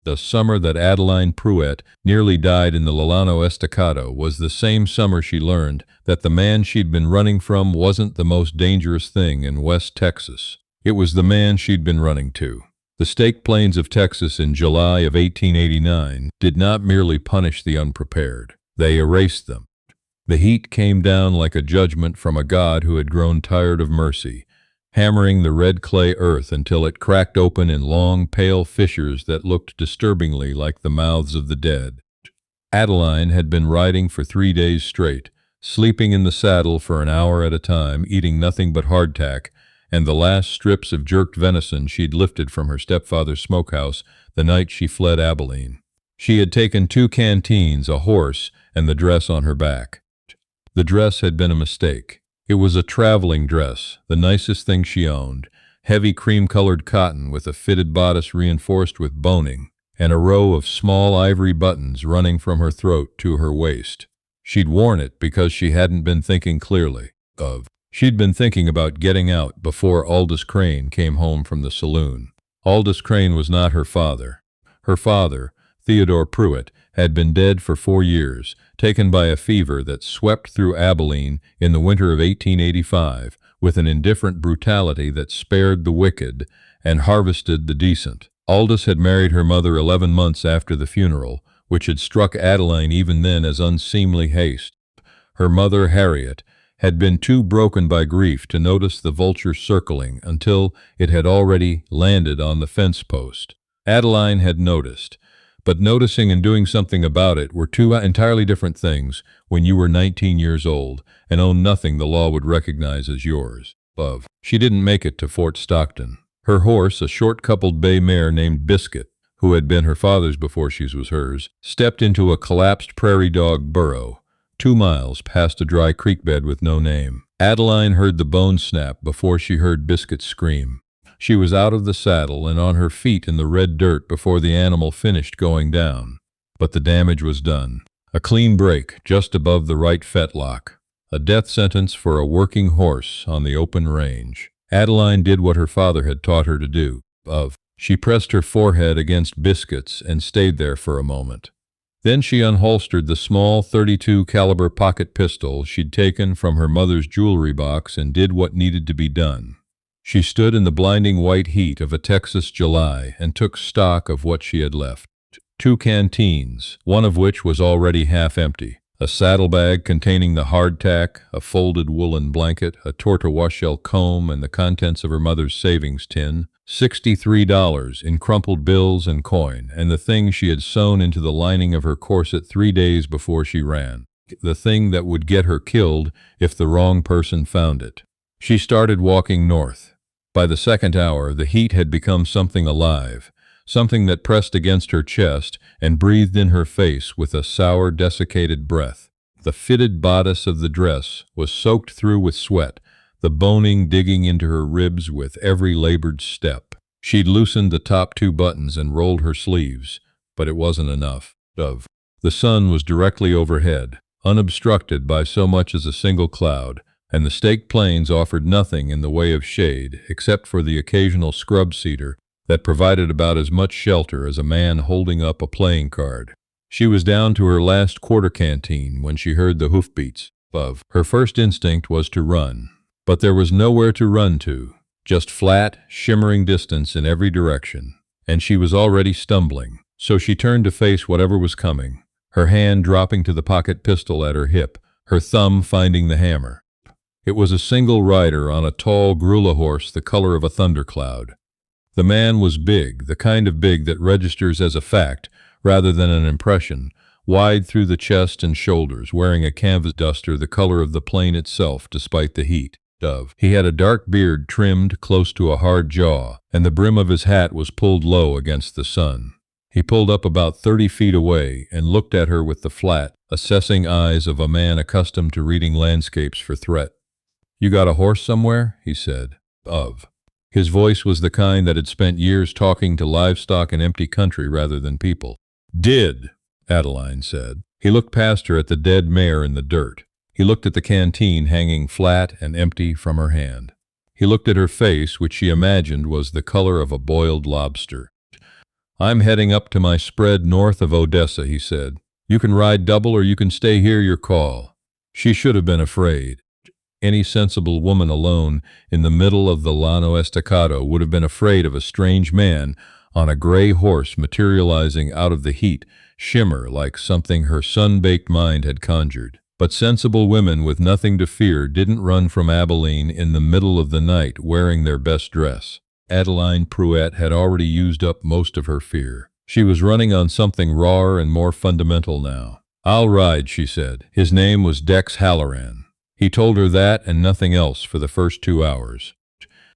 The summer that Adeline Pruett nearly died in the Llano Estacado was the same summer she learned that the man she'd been running from wasn't the most dangerous thing in West Texas. It was the man she'd been running to. The Staked Plains of Texas in July of 1889 did not merely punish the unprepared. They erased them. The heat came down like a judgment from a god who had grown tired of mercy, hammering the red clay earth until it cracked open in long, pale fissures that looked disturbingly like the mouths of the dead. Adeline had been riding for 3 days straight, sleeping in the saddle for an hour at a time, eating nothing but hardtack, and the last strips of jerked venison she'd lifted from her stepfather's smokehouse the night she fled Abilene. She had taken 2 canteens, a horse, and the dress on her back. The dress had been a mistake. It was a traveling dress, the nicest thing she owned, heavy cream-colored cotton with a fitted bodice reinforced with boning, and a row of small ivory buttons running from her throat to her waist. She'd worn it because she hadn't been thinking clearly. She'd been thinking about getting out before Aldous Crane came home from the saloon. Aldous Crane was not her father. Her father, Theodore Pruett, had been dead for 4 years, taken by a fever that swept through Abilene in the winter of 1885 with an indifferent brutality that spared the wicked and harvested the decent. Aldous had married her mother 11 months after the funeral, which had struck Adeline even then as unseemly haste. Her mother, Harriet, had been too broken by grief to notice the vulture circling until it had already landed on the fence post. Adeline had noticed, but noticing and doing something about it were 2 entirely different things when you were 19 years old and owned nothing the law would recognize as yours. She didn't make it to Fort Stockton. Her horse, a short-coupled bay mare named Biscuit, who had been her father's before she was hers, stepped into a collapsed prairie dog burrow, 2 miles past a dry creek bed with no name. Adeline heard the bone snap before she heard Biscuit scream. She was out of the saddle and on her feet in the red dirt before the animal finished going down. But the damage was done. A clean break just above the right fetlock. A death sentence for a working horse on the open range. Adeline did what her father had taught her to do. She pressed her forehead against Biscuit's and stayed there for a moment. Then she unholstered the small .32 caliber pocket pistol she'd taken from her mother's jewelry box and did what needed to be done. She stood in the blinding white heat of a Texas July and took stock of what she had left. 2 canteens, one of which was already half empty. A saddlebag containing the hardtack, a folded woolen blanket, a tortoise-shell comb, and the contents of her mother's savings tin. $63 in crumpled bills and coin, and the thing she had sewn into the lining of her corset 3 days before she ran. The thing that would get her killed if the wrong person found it. She started walking north. By the second hour, the heat had become something alive, something that pressed against her chest and breathed in her face with a sour, desiccated breath. The fitted bodice of the dress was soaked through with sweat, the boning digging into her ribs with every labored step. She'd loosened the top 2 buttons and rolled her sleeves, but it wasn't enough. The sun was directly overhead, unobstructed by so much as a single cloud, and the Staked Plains offered nothing in the way of shade except for the occasional scrub cedar that provided about as much shelter as a man holding up a playing card. She was down to her last quarter canteen when she heard the hoofbeats. Her first instinct was to run, but there was nowhere to run to, just flat, shimmering distance in every direction, and she was already stumbling, so she turned to face whatever was coming, her hand dropping to the pocket pistol at her hip, her thumb finding the hammer. It was a single rider on a tall grulla horse the color of a thundercloud. The man was big, the kind of big that registers as a fact rather than an impression, wide through the chest and shoulders, wearing a canvas duster the color of the plain itself despite the heat. He had a dark beard trimmed close to a hard jaw, and the brim of his hat was pulled low against the sun. He pulled up about 30 feet away and looked at her with the flat, assessing eyes of a man accustomed to reading landscapes for threat. "You got a horse somewhere?" he said. His voice was the kind that had spent years talking to livestock in empty country rather than people. "Did," Adeline said. He looked past her at the dead mare in the dirt. He looked at the canteen hanging flat and empty from her hand. He looked at her face, which she imagined was the color of a boiled lobster. I'm heading up to my spread north of Odessa, he said. You can ride double or you can stay here your call. She should have been afraid. Any sensible woman alone in the middle of the Llano Estacado would have been afraid of a strange man on a gray horse materializing out of the heat shimmer like something her sun-baked mind had conjured. But sensible women with nothing to fear didn't run from Abilene in the middle of the night wearing their best dress. Adeline Pruett had already used up most of her fear. She was running on something rawer and more fundamental now. I'll ride, she said. His name was Dex Halloran. He told her that and nothing else for the first 2 hours.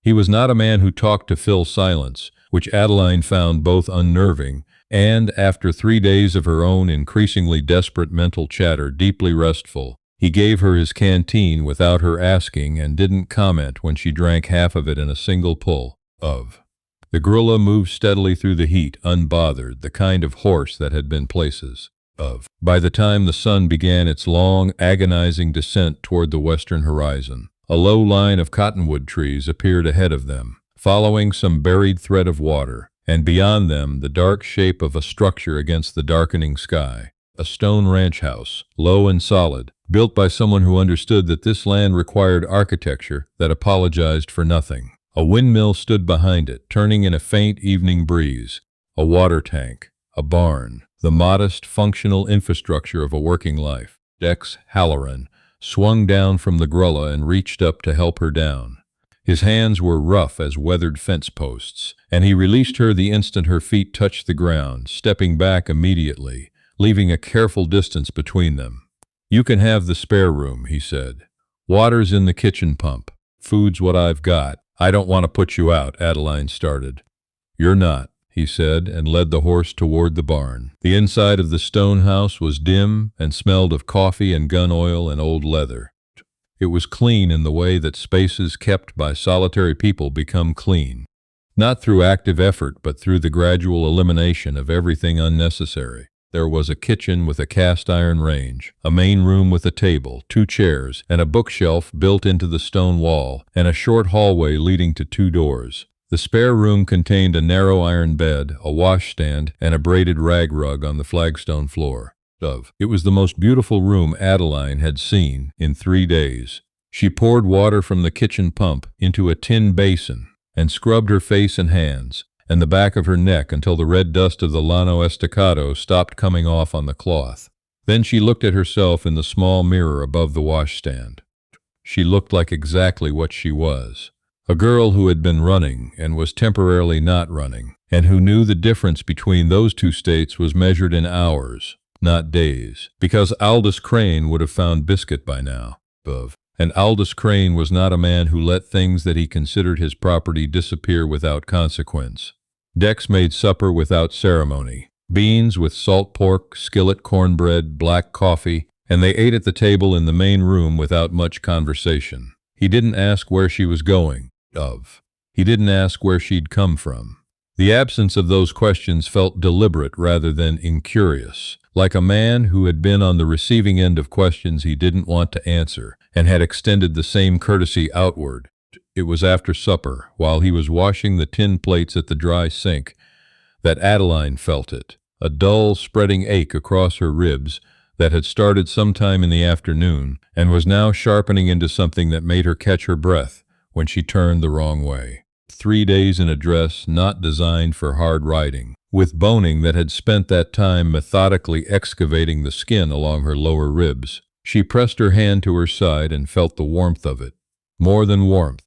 He was not a man who talked to fill silence, which Adeline found both unnerving and, after 3 days of her own increasingly desperate mental chatter, deeply restful. He gave her his canteen without her asking and didn't comment when she drank half of it in a single pull. The gorilla moved steadily through the heat, unbothered, the kind of horse that had been places. By the time the sun began its long, agonizing descent toward the western horizon, a low line of cottonwood trees appeared ahead of them, following some buried thread of water, and beyond them the dark shape of a structure against the darkening sky. A stone ranch house, low and solid, built by someone who understood that this land required architecture that apologized for nothing. A windmill stood behind it, turning in a faint evening breeze. A water tank, a barn, the modest, functional infrastructure of a working life. Dex Halloran swung down from the grulla and reached up to help her down. His hands were rough as weathered fence posts, and he released her the instant her feet touched the ground, stepping back immediately, leaving a careful distance between them. You can have the spare room, he said. Water's in the kitchen pump. Food's what I've got. I don't want to put you out, Adeline started. You're not, he said, and led the horse toward the barn. The inside of the stone house was dim and smelled of coffee and gun oil and old leather. It was clean in the way that spaces kept by solitary people become clean, not through active effort but through the gradual elimination of everything unnecessary. There was a kitchen with a cast-iron range, a main room with a table, 2 chairs, and a bookshelf built into the stone wall, and a short hallway leading to 2 doors. The spare room contained a narrow iron bed, a washstand, and a braided rag rug on the flagstone floor. It was the most beautiful room Adeline had seen in 3 days. She poured water from the kitchen pump into a tin basin and scrubbed her face and hands and the back of her neck until the red dust of the Llano Estacado stopped coming off on the cloth. Then she looked at herself in the small mirror above the washstand. She looked like exactly what she was. A girl who had been running and was temporarily not running, and who knew the difference between those 2 states was measured in hours, not days, because Aldous Crane would have found Biscuit by now. And Aldous Crane was not a man who let things that he considered his property disappear without consequence. Dex made supper without ceremony. Beans with salt pork, skillet cornbread, black coffee, and they ate at the table in the main room without much conversation. He didn't ask where she was going. He didn't ask where she'd come from. The absence of those questions felt deliberate rather than incurious, like a man who had been on the receiving end of questions he didn't want to answer, and had extended the same courtesy outward. It was after supper, while he was washing the tin plates at the dry sink, that Adeline felt it, a dull, spreading ache across her ribs that had started sometime in the afternoon and was now sharpening into something that made her catch her breath when she turned the wrong way. 3 days in a dress not designed for hard riding, with boning that had spent that time methodically excavating the skin along her lower ribs. She pressed her hand to her side and felt the warmth of it. More than warmth.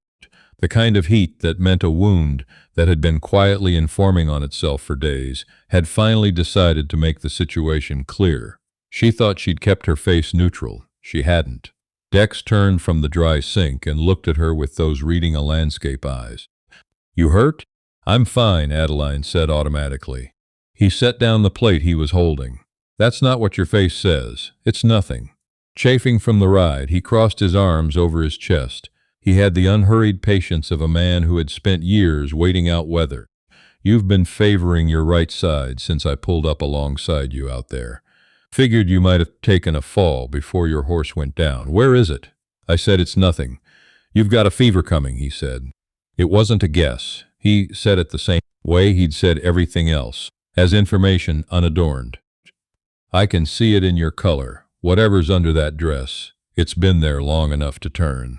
The kind of heat that meant a wound that had been quietly informing on itself for days had finally decided to make the situation clear. She thought she'd kept her face neutral. She hadn't. Dex turned from the dry sink and looked at her with those reading a landscape eyes. You hurt? I'm fine, Adeline said automatically. He set down the plate he was holding. That's not what your face says. It's nothing. Chafing from the ride, he crossed his arms over his chest. He had the unhurried patience of a man who had spent years waiting out weather. You've been favoring your right side since I pulled up alongside you out there. Figured you might have taken a fall before your horse went down. Where is it? I said it's nothing. You've got a fever coming, he said. It wasn't a guess. He said it the same way he'd said everything else. as information unadorned. I can see it in your color. Whatever's under that dress, it's been there long enough to turn.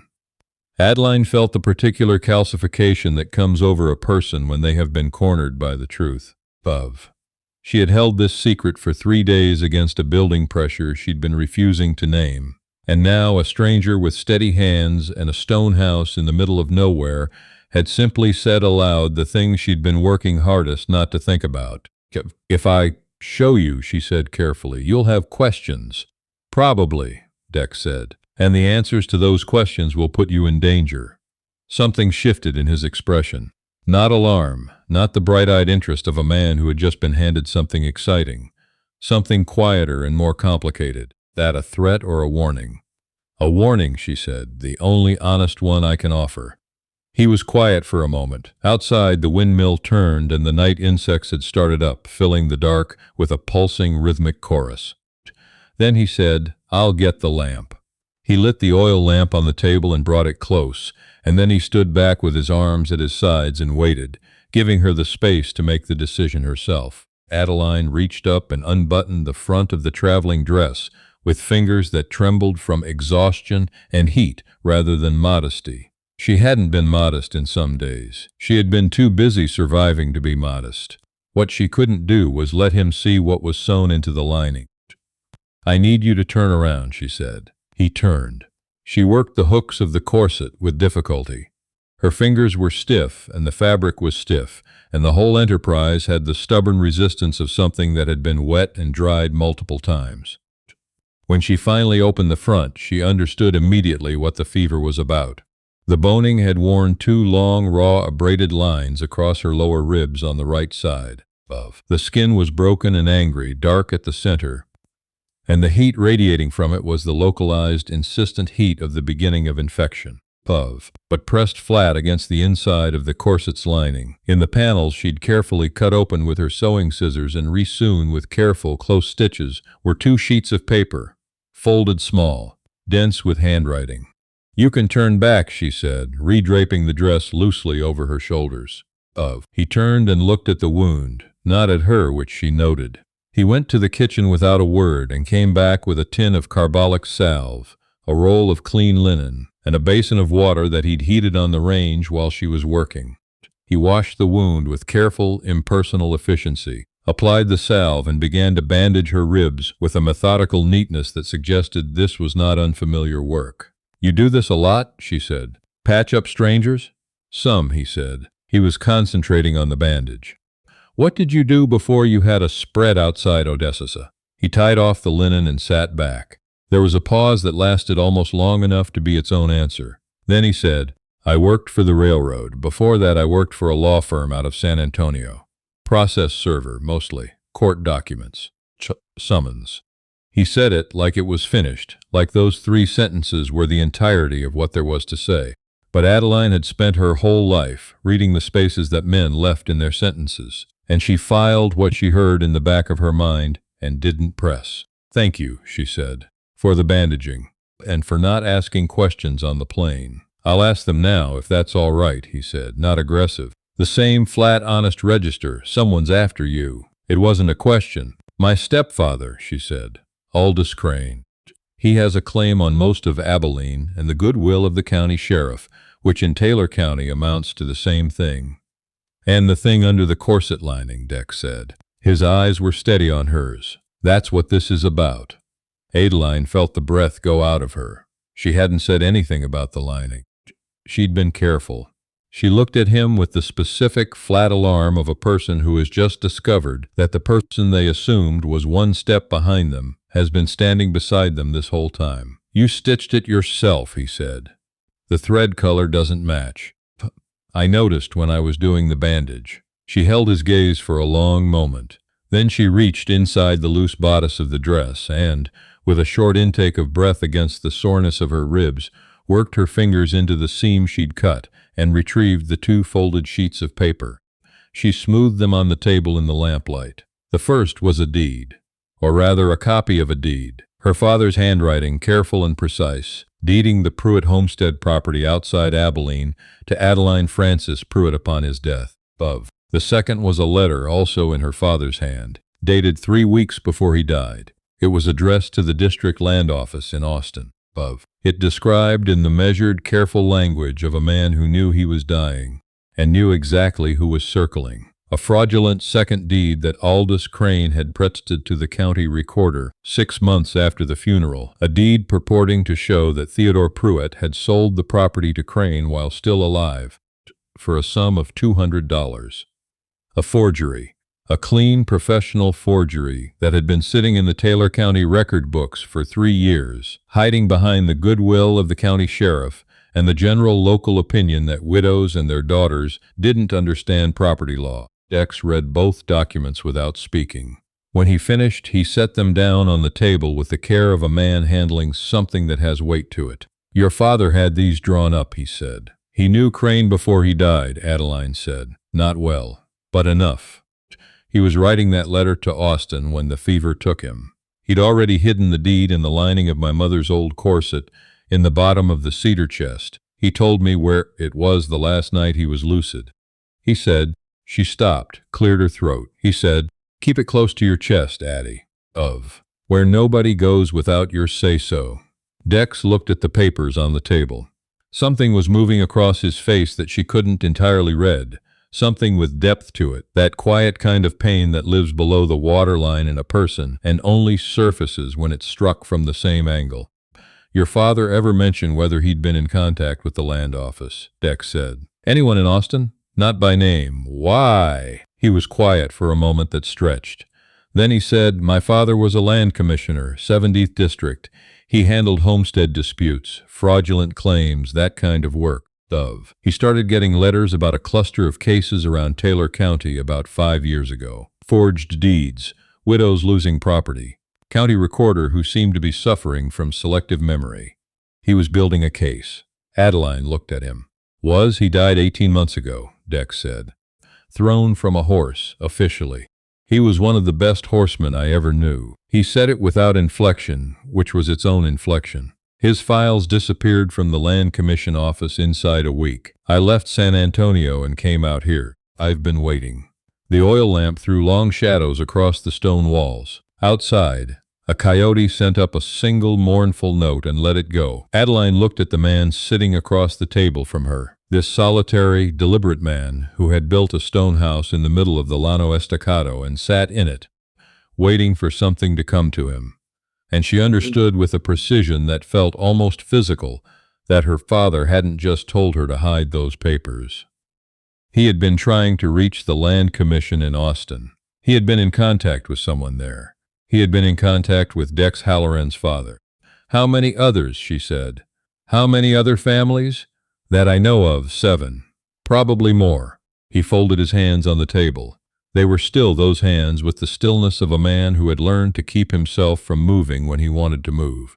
Adeline felt the particular calcification that comes over a person when they have been cornered by the truth. Above. She had held this secret for 3 days against a building pressure she'd been refusing to name. And now a stranger with steady hands and a stone house in the middle of nowhere had simply said aloud the thing she'd been working hardest not to think about. If I show you, she said carefully, you'll have questions. Probably, Dex said, and the answers to those questions will put you in danger. Something shifted in his expression. Not alarm, not the bright-eyed interest of a man who had just been handed something exciting. Something quieter and more complicated. That a threat or a warning? A warning, she said, the only honest one I can offer. He was quiet for a moment. Outside, the windmill turned and the night insects had started up, filling the dark with a pulsing rhythmic chorus. Then he said, I'll get the lamp. He lit the oil lamp on the table and brought it close, and then he stood back with his arms at his sides and waited, giving her the space to make the decision herself. Adeline reached up and unbuttoned the front of the traveling dress with fingers that trembled from exhaustion and heat rather than modesty. She hadn't been modest in some days. She had been too busy surviving to be modest. What she couldn't do was let him see what was sewn into the lining. I need you to turn around, she said. He turned. She worked the hooks of the corset with difficulty. Her fingers were stiff, and the fabric was stiff, and the whole enterprise had the stubborn resistance of something that had been wet and dried multiple times. When she finally opened the front, she understood immediately what the fever was about. The boning had worn 2 long, raw, abraded lines across her lower ribs on the right side. Above. The skin was broken and angry, dark at the center, and the heat radiating from it was the localized, insistent heat of the beginning of infection. Above, but pressed flat against the inside of the corset's lining. In the panels she'd carefully cut open with her sewing scissors and resewn with careful, close stitches were 2 sheets of paper, folded small, dense with handwriting. You can turn back, she said, redraping the dress loosely over her shoulders. He turned and looked at the wound, not at her, which she noted. He went to the kitchen without a word and came back with a tin of carbolic salve, a roll of clean linen, and a basin of water that he'd heated on the range while she was working. He washed the wound with careful, impersonal efficiency, applied the salve, and began to bandage her ribs with a methodical neatness that suggested this was not unfamiliar work. You do this a lot, she said. Patch up strangers? Some, he said. He was concentrating on the bandage. What did you do before you had a spread outside Odessa? He tied off the linen and sat back. There was a pause that lasted almost long enough to be its own answer. Then he said, I worked for the railroad. Before that I worked for a law firm out of San Antonio. Process server, mostly. Court documents. Summons. He said it like it was finished, like those 3 sentences were the entirety of what there was to say. But Adeline had spent her whole life reading the spaces that men left in their sentences, and she filed what she heard in the back of her mind and didn't press. Thank you, she said, for the bandaging, and for not asking questions on the plane. I'll ask them now, if that's all right, he said, not aggressive. The same flat, honest register. Someone's after you. It wasn't a question. My stepfather, she said. Aldous Crane. He has a claim on most of Abilene and the goodwill of the county sheriff, which in Taylor County amounts to the same thing. And the thing under the corset lining, Dex said. His eyes were steady on hers. That's what this is about. Adeline felt the breath go out of her. She hadn't said anything about the lining. She'd been careful. She looked at him with the specific, flat alarm of a person who has just discovered that the person they assumed was 1 step behind them has been standing beside them this whole time. You stitched it yourself, he said. The thread color doesn't match. I noticed when I was doing the bandage. She held his gaze for a long moment. Then she reached inside the loose bodice of the dress and, with a short intake of breath against the soreness of her ribs, worked her fingers into the seam she'd cut and retrieved the 2 folded sheets of paper. She smoothed them on the table in the lamplight. The first was a deed, or rather a copy of a deed. Her father's handwriting, careful and precise, deeding the Pruitt homestead property outside Abilene to Adeline Frances Pruitt upon his death. Above. The second was a letter, also in her father's hand, dated 3 weeks before he died. It was addressed to the district land office in Austin. Above, it described in the measured, careful language of a man who knew he was dying, and knew exactly who was circling. A fraudulent second deed that Aldous Crane had presented to the county recorder 6 months after the funeral, a deed purporting to show that Theodore Pruitt had sold the property to Crane while still alive for a sum of $200. A forgery. A clean, professional forgery that had been sitting in the Taylor County record books for 3 years, hiding behind the goodwill of the county sheriff and the general local opinion that widows and their daughters didn't understand property law. Dex read both documents without speaking. When he finished, he set them down on the table with the care of a man handling something that has weight to it. "Your father had these drawn up," he said. "He knew Crane before he died," Adeline said. "Not well, but enough. He was writing that letter to Austin when the fever took him. He'd already hidden the deed in the lining of my mother's old corset in the bottom of the cedar chest. He told me where it was the last night he was lucid. He said," she stopped, cleared her throat. "He said, 'Keep it close to your chest, Addie. Where nobody goes without your say-so.'" Dex looked at the papers on the table. Something was moving across his face that she couldn't entirely read. Something with depth to it, that quiet kind of pain that lives below the waterline in a person and only surfaces when it's struck from the same angle. "Your father ever mentioned whether he'd been in contact with the land office?" Dex said. "Anyone in Austin?" "Not by name." "Why?" He was quiet for a moment that stretched. Then he said, "My father was a land commissioner, 70th District. He handled homestead disputes, fraudulent claims, that kind of work. He started getting letters about a cluster of cases around Taylor County about 5 years ago. Forged deeds, widows losing property, county recorder who seemed to be suffering from selective memory. He was building a case." Adeline looked at him. "He died 18 months ago, Dex said. "Thrown from a horse, officially. He was one of the best horsemen I ever knew." He said it without inflection, which was its own inflection. "His files disappeared from the Land Commission office inside a week. I left San Antonio and came out here. I've been waiting." The oil lamp threw long shadows across the stone walls. Outside, a coyote sent up a single mournful note and let it go. Adeline looked at the man sitting across the table from her. This solitary, deliberate man who had built a stone house in the middle of the Llano Estacado and sat in it, waiting for something to come to him. And she understood with a precision that felt almost physical that her father hadn't just told her to hide those papers. He had been trying to reach the Land Commission in Austin. He had been in contact with someone there. He had been in contact with Dex Halloran's father. "How many others?" she said. "How many other families?" "That I know of, 7. Probably more." He folded his hands on the table. They were still those hands with the stillness of a man who had learned to keep himself from moving when he wanted to move.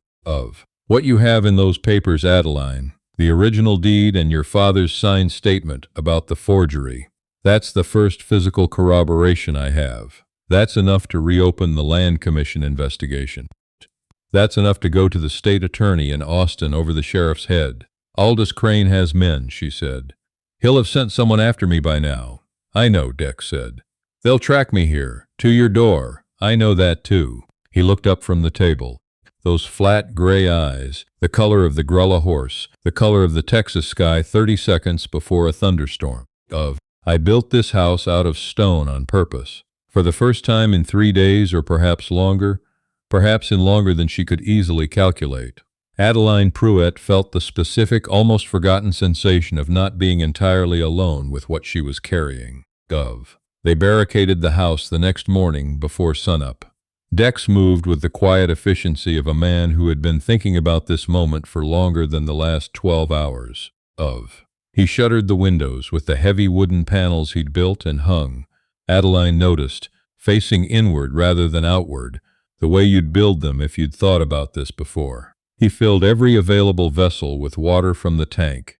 "What you have in those papers, Adeline, the original deed and your father's signed statement about the forgery, that's the first physical corroboration I have. That's enough to reopen the Land Commission investigation. That's enough to go to the state attorney in Austin over the sheriff's head. Aldous Crane has men," she said. "He'll have sent someone after me by now." "I know," Dex said. "They'll track me here, to your door. I know that too." He looked up from the table. Those flat gray eyes, the color of the Grulla horse, the color of the Texas sky 30 seconds before a thunderstorm. "I built this house out of stone on purpose. For the first time in 3 days, or perhaps longer, perhaps in longer than she could easily calculate." Adeline Pruitt felt the specific, almost forgotten sensation of not being entirely alone with what she was carrying. They barricaded the house the next morning before sunup. Dex moved with the quiet efficiency of a man who had been thinking about this moment for longer than the last 12 hours. He shuttered the windows with the heavy wooden panels he'd built and hung, Adeline noticed, facing inward rather than outward, the way you'd build them if you'd thought about this before. He filled every available vessel with water from the tank.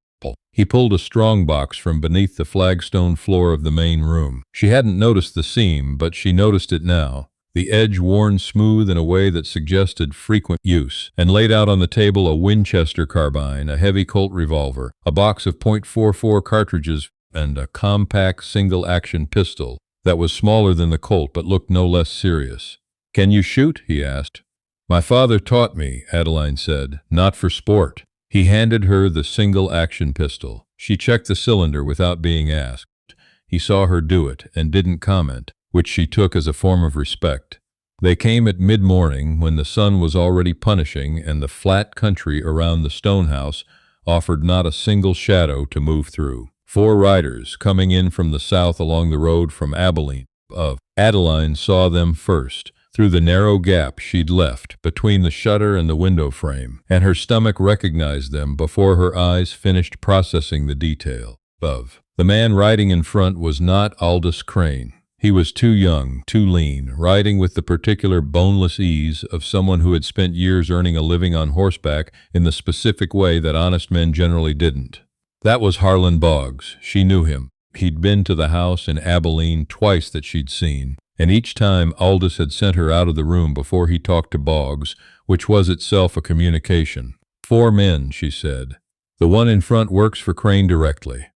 He pulled a strong box from beneath the flagstone floor of the main room. She hadn't noticed the seam, but she noticed it now, the edge worn smooth in a way that suggested frequent use, and laid out on the table a Winchester carbine, a heavy Colt revolver, a box of .44 cartridges, and a compact single-action pistol that was smaller than the Colt but looked no less serious. "Can you shoot?" he asked. "My father taught me," Adeline said, "not for sport." He handed her the single-action pistol. She checked the cylinder without being asked. He saw her do it and didn't comment, which she took as a form of respect. They came at mid-morning when the sun was already punishing and the flat country around the stone house offered not a single shadow to move through. 4 riders coming in from the south along the road from Abilene. Adeline saw them first, through the narrow gap she'd left between the shutter and the window frame, and her stomach recognized them before her eyes finished processing the detail. The man riding in front was not Aldous Crane. He was too young, too lean, riding with the particular boneless ease of someone who had spent years earning a living on horseback in the specific way that honest men generally didn't. That was Harlan Boggs. She knew him. He'd been to the house in Abilene twice that she'd seen, and each time Aldous had sent her out of the room before he talked to Boggs, which was itself a communication. 4 men, she said. The one in front works for Crane directly.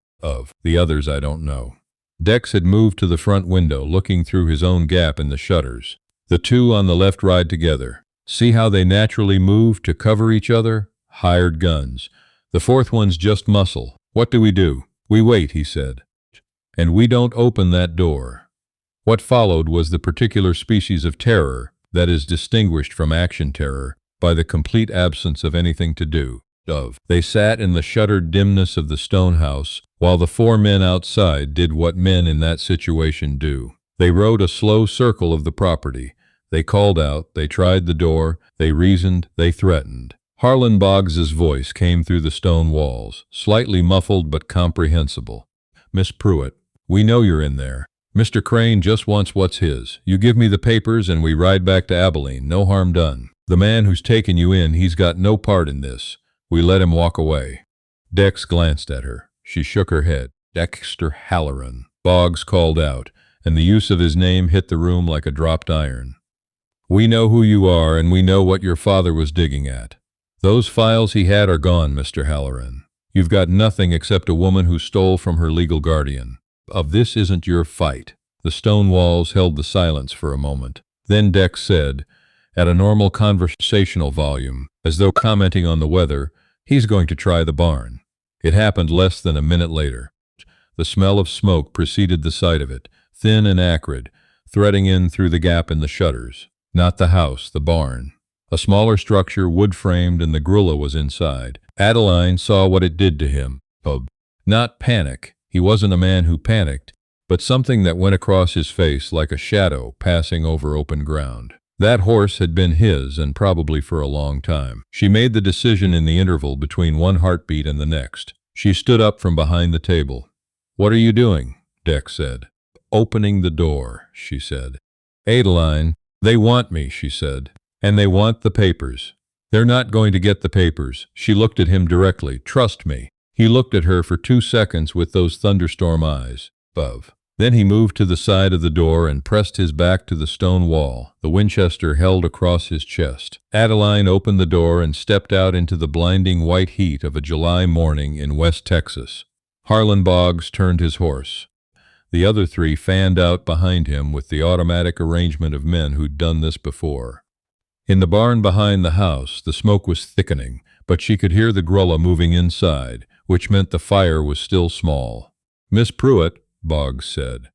The others I don't know. Dex had moved to the front window, looking through his own gap in the shutters. The 2 on the left ride together. See how they naturally move to cover each other? Hired guns. The 4th one's just muscle. What do? We wait, he said. And we don't open that door. What followed was the particular species of terror that is distinguished from action terror by the complete absence of anything to do. They sat in the shuttered dimness of the stone house while the 4 men outside did what men in that situation do. They rode a slow circle of the property. They called out, they tried the door, they reasoned, they threatened. Harlan Boggs's voice came through the stone walls, slightly muffled but comprehensible. "Miss Pruitt, we know you're in there. Mr. Crane just wants what's his. You give me the papers and we ride back to Abilene, no harm done. The man who's taken you in, he's got no part in this. We let him walk away." Dex glanced at her. She shook her head. "Dexter Halloran," Boggs called out, and the use of his name hit the room like a dropped iron. "We know who you are, and we know what your father was digging at. Those files he had are gone, Mr. Halloran. You've got nothing except a woman who stole from her legal guardian. This isn't your fight." The stone walls held the silence for a moment. Then Dex said, at a normal conversational volume, as though commenting on the weather, "He's going to try the barn." It happened less than a minute later. The smell of smoke preceded the sight of it, thin and acrid, threading in through the gap in the shutters. Not the house, the barn. A smaller structure, wood-framed, and the grulla was inside. Adeline saw what it did to him. Not panic. He wasn't a man who panicked, but something that went across his face like a shadow passing over open ground. That horse had been his, and probably for a long time. She made the decision in the interval between one heartbeat and the next. She stood up from behind the table. "What are you doing?" Dex said. "Opening the door," she said. "Adeline, they want me," she said. "And they want the papers." "They're not going to get the papers." She looked at him directly. "Trust me." He looked at her for 2 seconds with those thunderstorm eyes. Then he moved to the side of the door and pressed his back to the stone wall, the Winchester held across his chest. Adeline opened the door and stepped out into the blinding white heat of a July morning in West Texas. Harlan Boggs turned his horse. The other 3 fanned out behind him with the automatic arrangement of men who'd done this before. In the barn behind the house, the smoke was thickening, but she could hear the grulla moving inside, which meant the fire was still small. "Miss Pruitt," Boggs said.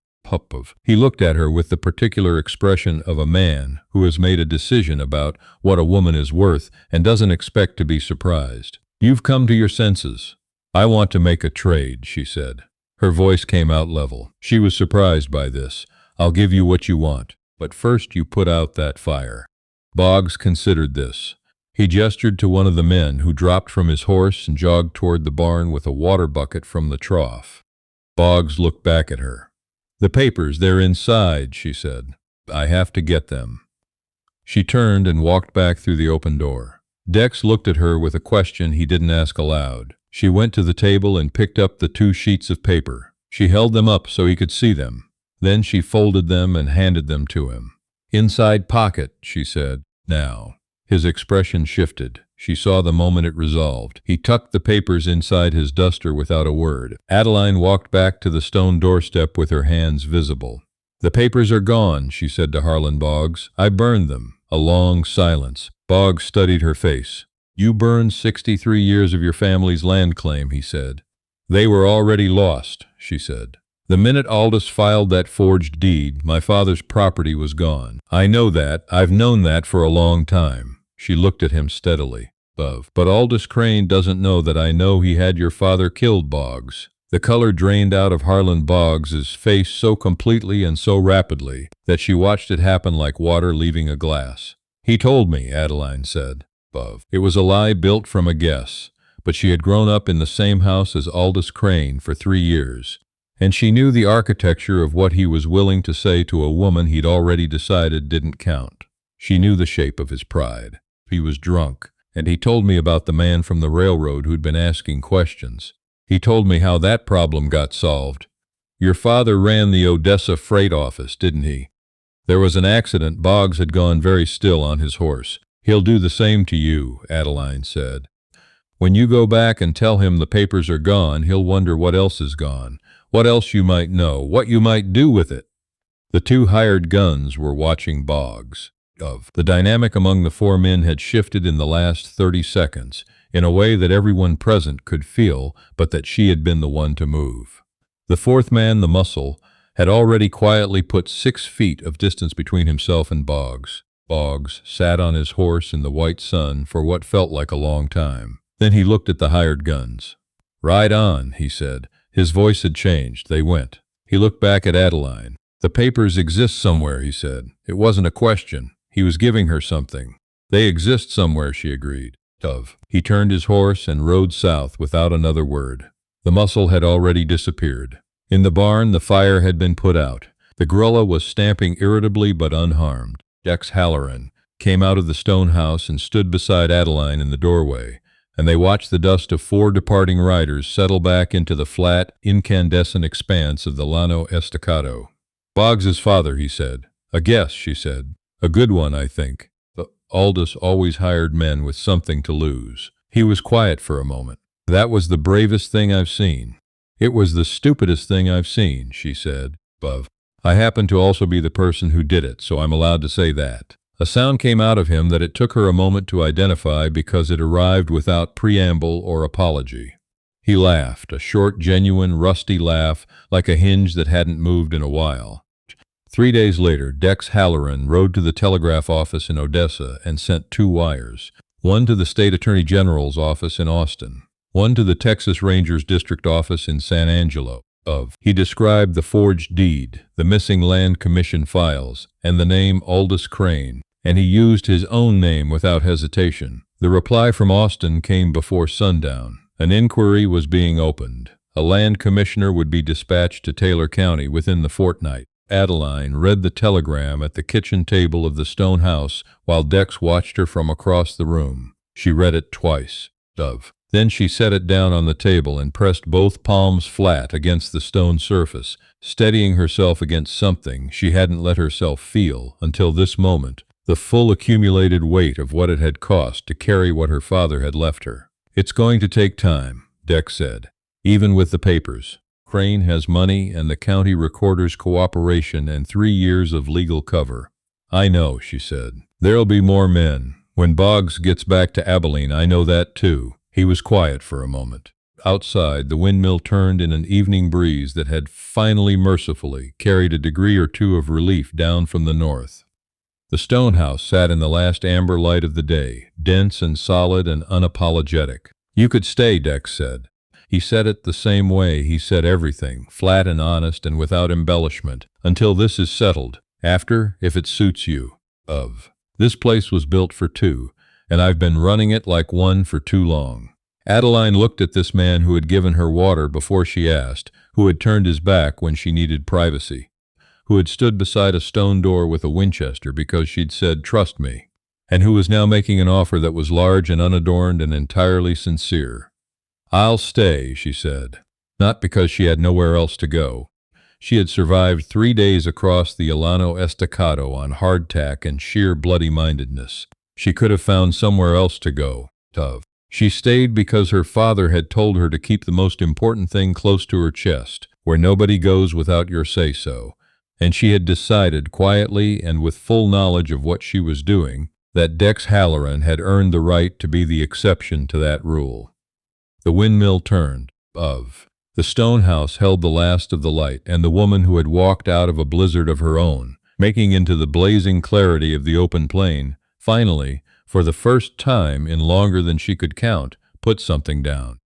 He looked at her with the particular expression of a man who has made a decision about what a woman is worth and doesn't expect to be surprised. "You've come to your senses. I want to make a trade," she said. Her voice came out level. She was surprised by this. "I'll give you what you want, but first you put out that fire." Boggs considered this. He gestured to one of the men who dropped from his horse and jogged toward the barn with a water bucket from the trough. Boggs looked back at her. "The papers, they're inside," she said. "I have to get them." She turned and walked back through the open door. Dex looked at her with a question he didn't ask aloud. She went to the table and picked up the 2 sheets of paper. She held them up so he could see them. Then she folded them and handed them to him. "Inside pocket," she said. "Now." His expression shifted. She saw the moment it resolved. He tucked the papers inside his duster without a word. Adeline walked back to the stone doorstep with her hands visible. "The papers are gone," she said to Harlan Boggs. "I burned them." A long silence. Boggs studied her face. "You burned 63 years of your family's land claim," he said. "They were already lost," she said. "The minute Aldous filed that forged deed, my father's property was gone. I know that. I've known that for a long time." She looked at him steadily. But Aldous Crane doesn't know that I know he had your father killed, Boggs." The color drained out of Harlan Boggs's face so completely and so rapidly that she watched it happen like water leaving a glass. "He told me," Adeline said. It was a lie built from a guess, but she had grown up in the same house as Aldous Crane for 3 years, and she knew the architecture of what he was willing to say to a woman he'd already decided didn't count. She knew the shape of his pride. He was drunk, and he told me about the man from the railroad who'd been asking questions. He told me how that problem got solved. "Your father ran the Odessa freight office, didn't he?" "There was an accident." Boggs had gone very still on his horse. "He'll do the same to you," Adeline said. "When you go back and tell him the papers are gone, he'll wonder what else is gone, what else you might know, what you might do with it." The 2 hired guns were watching Boggs. The dynamic among the 4 men had shifted in the last 30 seconds, in a way that everyone present could feel, but that she had been the one to move. The 4th man, the muscle, had already quietly put 6 feet of distance between himself and Boggs. Boggs sat on his horse in the white sun for what felt like a long time. Then he looked at the hired guns. "Ride on," he said. His voice had changed. They went. He looked back at Adeline. "The papers exist somewhere," he said. It wasn't a question. He was giving her something. "They exist somewhere," she agreed. He turned his horse and rode south without another word. The muscle had already disappeared. In the barn, the fire had been put out. The gorilla was stamping irritably but unharmed. Dex Halloran came out of the stone house and stood beside Adeline in the doorway, and they watched the dust of 4 departing riders settle back into the flat, incandescent expanse of the Llano Estacado. "Boggs's father," he said. "A guess," she said. "A good one, I think." Aldous always hired men with something to lose. He was quiet for a moment. "That was the bravest thing I've seen." "It was the stupidest thing I've seen," she said. "I happen to also be the person who did it, so I'm allowed to say that." A sound came out of him that it took her a moment to identify because it arrived without preamble or apology. He laughed, a short, genuine, rusty laugh, like a hinge that hadn't moved in a while. 3 days later, Dex Halloran rode to the telegraph office in Odessa and sent 2 wires, one to the state attorney general's office in Austin, one to the Texas Rangers district office in San Angelo. He described the forged deed, the missing land commission files, and the name Aldous Crane, and he used his own name without hesitation. The reply from Austin came before sundown. An inquiry was being opened. A land commissioner would be dispatched to Taylor County within the fortnight. Adeline read the telegram at the kitchen table of the stone house while Dex watched her from across the room. She read it twice. Then she set it down on the table and pressed both palms flat against the stone surface, steadying herself against something she hadn't let herself feel until this moment, the full accumulated weight of what it had cost to carry what her father had left her. "It's going to take time," Dex said, "even with the papers. Crane has money and the county recorder's cooperation and 3 years of legal cover." "I know," she said. "There'll be more men. When Boggs gets back to Abilene, I know that too." He was quiet for a moment. Outside, the windmill turned in an evening breeze that had finally mercifully carried a degree or 2 of relief down from the north. The stone house sat in the last amber light of the day, dense and solid and unapologetic. "You could stay," Dex said. He said it the same way he said everything, flat and honest and without embellishment, "until this is settled. After, if it suits you." This place was built for 2, and I've been running it like one for too long. Adeline looked at this man who had given her water before she asked, who had turned his back when she needed privacy, who had stood beside a stone door with a Winchester because she'd said, "Trust me," and who was now making an offer that was large and unadorned and entirely sincere. "I'll stay," she said, not because she had nowhere else to go. She had survived 3 days across the Llano Estacado on hardtack and sheer bloody-mindedness. She could have found somewhere else to go. She stayed because her father had told her to keep the most important thing close to her chest, where nobody goes without your say-so. And she had decided quietly and with full knowledge of what she was doing that Dex Halloran had earned the right to be the exception to that rule. The windmill turned. The stone house held the last of the light, and the woman who had walked out of a blizzard of her own, making into the blazing clarity of the open plain, finally, for the first time in longer than she could count, put something down.